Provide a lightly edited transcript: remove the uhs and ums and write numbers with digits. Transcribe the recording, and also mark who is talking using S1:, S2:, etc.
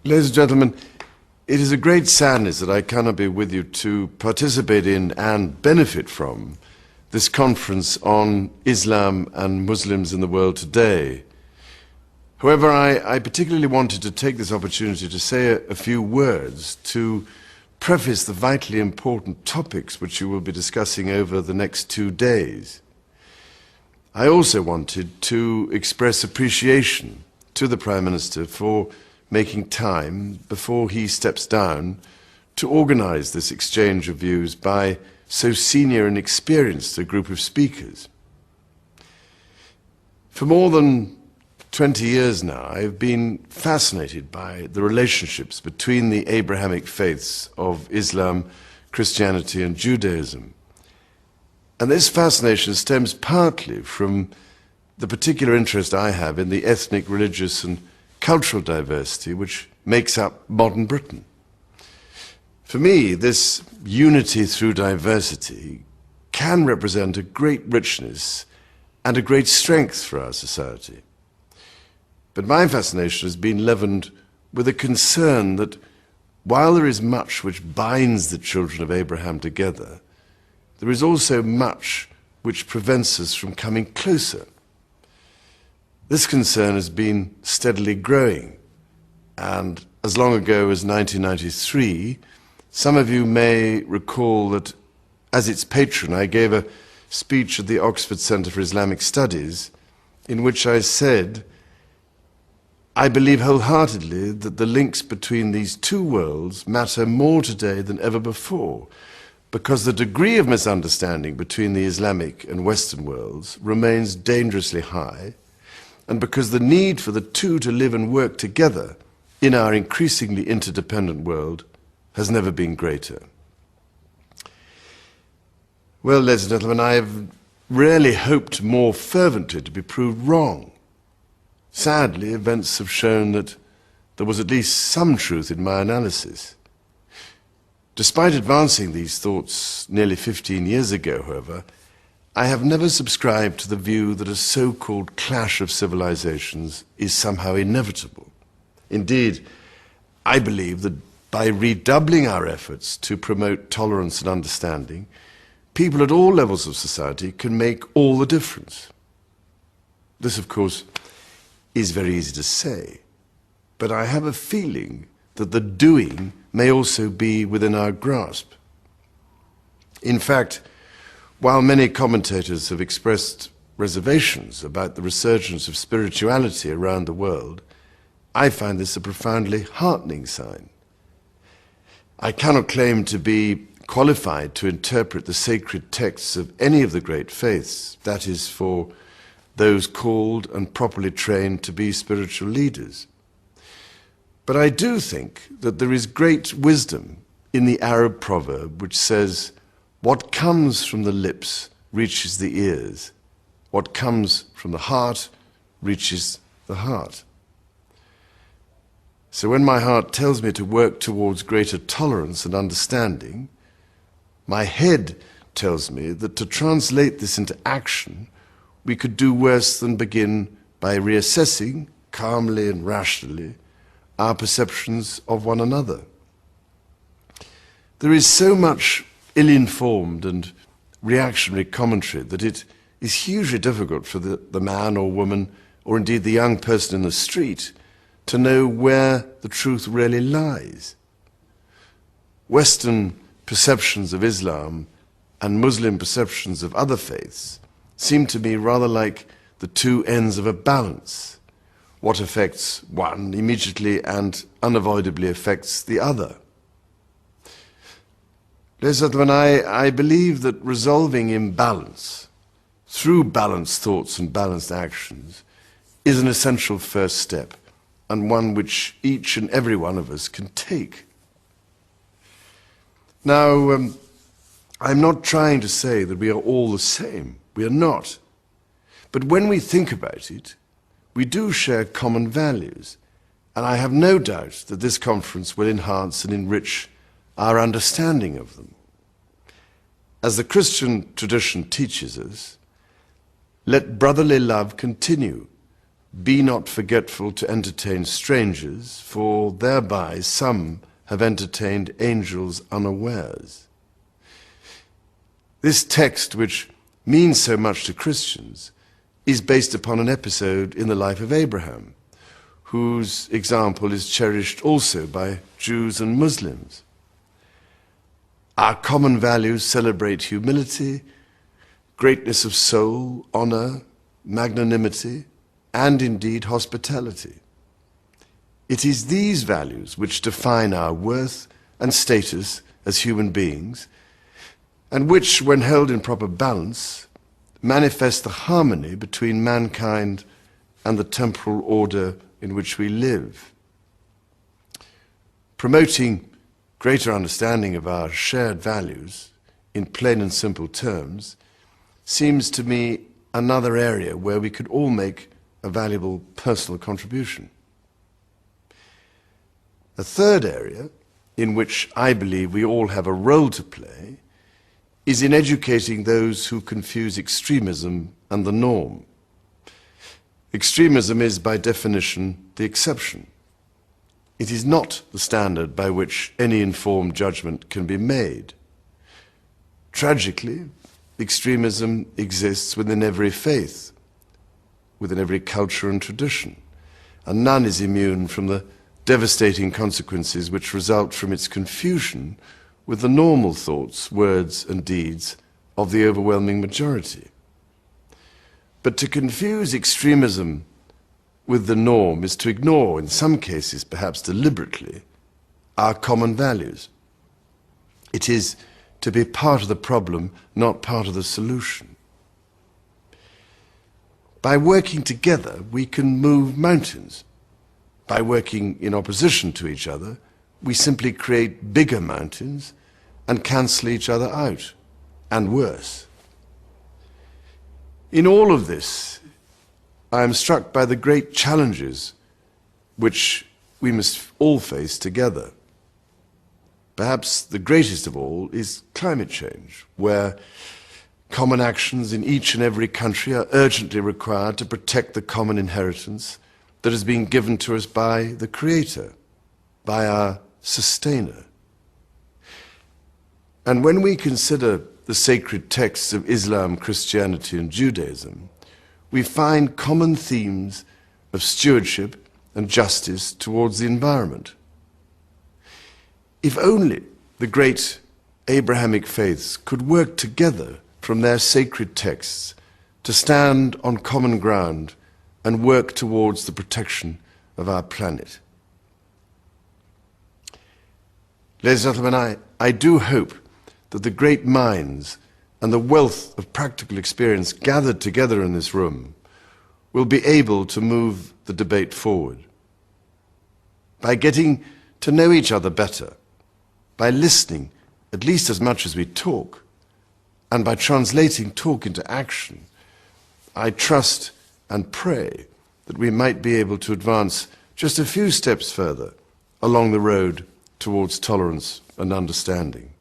S1: Ladies and gentlemen, it is a great sadness that I cannot be with you to participate in and benefit from this conference on Islam and Muslims in the world today. However, I particularly wanted to take this opportunity to say a few words to preface the vitally important topics which you will be discussing over the next 2 days. I also wanted to express appreciation to the Prime Minister for making time before he steps down to organize this exchange of views by so senior and experienced a group of speakers. For more than 20 years now, I've been fascinated by the relationships between the Abrahamic faiths of Islam, Christianity, and Judaism. And this fascination stems partly from the particular interest I have in the ethnic, religious, and cultural diversity which makes up modern Britain. For me, this unity through diversity can represent a great richness and a great strength for our society. But my fascination has been leavened with a concern that while there is much which binds the children of Abraham together, there is also much which prevents us from coming closer. This concern has been steadily growing, and as long ago as 1993, some of you may recall that as its patron I gave a speech at the Oxford Centre for Islamic Studies in which I said, I believe wholeheartedly that the links between these two worlds matter more today than ever before, because the degree of misunderstanding between the Islamic and Western worlds remains dangerously high, and because the need for the two to live and work together in our increasingly interdependent world has never been greater. Well, ladies and gentlemen, I have rarely hoped more fervently to be proved wrong. Sadly, events have shown that there was at least some truth in my analysis. Despite advancing these thoughts nearly 15 years ago, however, I have never subscribed to the view that a so-called clash of civilizations is somehow inevitable. Indeed, I believe that by redoubling our efforts to promote tolerance and understanding, people at all levels of society can make all the difference. This, of course, is very easy to say, but I have a feeling that the doing may also be within our grasp. In fact, while many commentators have expressed reservations about the resurgence of spirituality around the world, I find this a profoundly heartening sign. I cannot claim to be qualified to interpret the sacred texts of any of the great faiths, that is, for those called and properly trained to be spiritual leaders. But I do think that there is great wisdom in the Arab proverb which says, what comes from the lips reaches the ears. What comes from the heart reaches the heart. So when my heart tells me to work towards greater tolerance and understanding, my head tells me that to translate this into action, we could do worse than begin by reassessing, calmly and rationally, our perceptions of one another. There is so much ill-informed and reactionary commentary that it is hugely difficult for the man or woman, or indeed the young person in the street, to know where the truth really lies. Western perceptions of Islam and Muslim perceptions of other faiths seem to me rather like the two ends of a balance. What affects one immediately and unavoidably affects the other. Ladies and gentlemen, I believe that resolving imbalance through balanced thoughts and balanced actions is an essential first step, and one which each and every one of us can take. Now, I'm not trying to say that we are all the same. We are not. But when we think about it, we do share common values, and I have no doubt that this conference will enhance and enrich our understanding of them. As the Christian tradition teaches us, let brotherly love continue, "Be not forgetful to entertain strangers, for thereby some have entertained angels unawares." This text, which means so much to Christians, is based upon an episode in the life of Abraham, whose example is cherished also by Jews and Muslims. Our common values celebrate humility, greatness of soul, honor, magnanimity, and indeed hospitality. It is these values which define our worth and status as human beings, and which, when held in proper balance, manifest the harmony between mankind and the temporal order in which we live. Promoting greater understanding of our shared values in plain and simple terms seems to me another area where we could all make a valuable personal contribution. A third area in which I believe we all have a role to play is in educating those who confuse extremism and the norm. Extremism is, by definition, the exception. It is not the standard by which any informed judgment can be made. Tragically, extremism exists within every faith, within every culture and tradition, and none is immune from the devastating consequences which result from its confusion with the normal thoughts, words, and deeds of the overwhelming majority. But to confuse extremism with the norm is to ignore, in some cases perhaps deliberately, our common values. It is to be part of the problem, not part of the solution. By working together, we can move mountains. By working in opposition to each other, we simply create bigger mountains and cancel each other out, and worse. In all of this, I am struck by the great challenges which we must all face together. Perhaps the greatest of all is climate change, where common actions in each and every country are urgently required to protect the common inheritance that has been given to us by the Creator, by our Sustainer. And when we consider the sacred texts of Islam, Christianity, and Judaism, we find common themes of stewardship and justice towards the environment. If only the great Abrahamic faiths could work together from their sacred texts to stand on common ground and work towards the protection of our planet. Ladies and gentlemen, I do hope that the great minds and the wealth of practical experience gathered together in this room will be able to move the debate forward. By getting to know each other better, by listening at least as much as we talk, and by translating talk into action, I trust and pray that we might be able to advance just a few steps further along the road towards tolerance and understanding.